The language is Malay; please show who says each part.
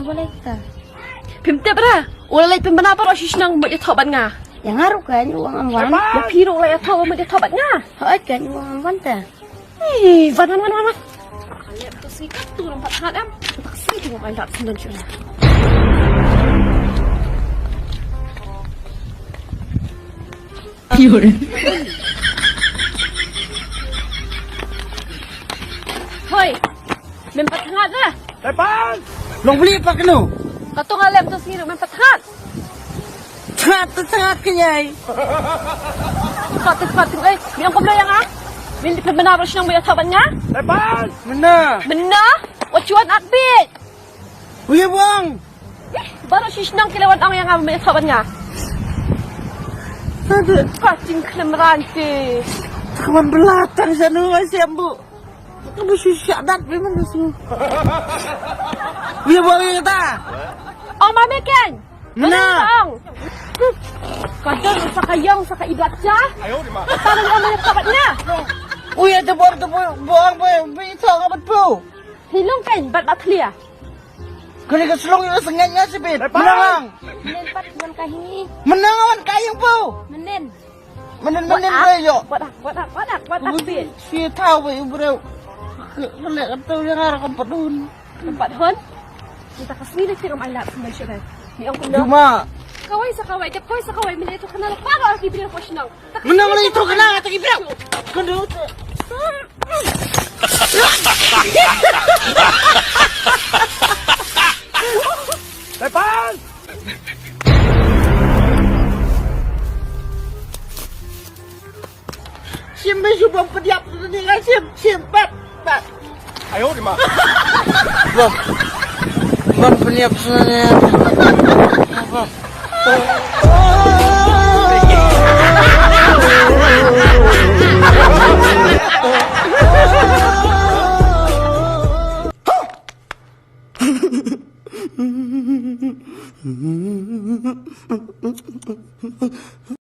Speaker 1: boleh ta.
Speaker 2: Pimte bra. Wala lay pimbana para shisnang mo dito ban nga.
Speaker 1: Yang ngaruh kan uang amwan.
Speaker 2: Mapiro lay ato mo dito ban nga.
Speaker 1: Hoy kan uang amwan ta.
Speaker 2: Van. Kaya to sikat tu ng pathat am. Taksi mo main tak sendan siya. Yun. Hoy. Mempathat na.
Speaker 3: Tepan! Long beli apa kenu?
Speaker 2: Katong alam to sino mempathat.
Speaker 3: Sangat kenyai.
Speaker 2: Patik ay. Bilang ko blayang ha. Hindi pa manabras ng may ataban nga.
Speaker 3: Tepan! Mana?
Speaker 2: Benda? What you want akbit?
Speaker 3: Uya buang.
Speaker 2: Baru shisnang kilawan ang yang may ataban nga.
Speaker 3: Ada
Speaker 2: Pating kelemeranti.
Speaker 3: kawan belakang sana siap bu. Kamu susah dat memang tu. Uya buang yang ta.
Speaker 2: Ang mamikin!
Speaker 3: Mana?
Speaker 2: Kadang sa kayong sa kaibat siya. Parang ang may ataban niya.
Speaker 3: Uya buang itu kamu bu.
Speaker 2: Hilong kan, ba't matliya?
Speaker 3: Kali keselong itu sengatnya sih bin. Menang.
Speaker 1: Menen pat man kahingi.
Speaker 3: Menang awan kayang bu.
Speaker 1: Menen.
Speaker 3: Menen beyo.
Speaker 2: What akbit?
Speaker 3: Si tahu bro. Kelek kata yang arah kempedun.
Speaker 2: Tempat hon? Kita kasih na sirong alat sa mansyaran. Di ang kuno.
Speaker 3: Cuma
Speaker 2: Kaway sa kaway, kaway sa kaway, minito ka na lang. Para ang kibili ko siya nang.
Speaker 3: menang lagi itu kena kata kibrau. Kendut. Depan. Siapa coba pediap ni kan siap. Ayo di mana? Bang pediap sebenarnya. Apa?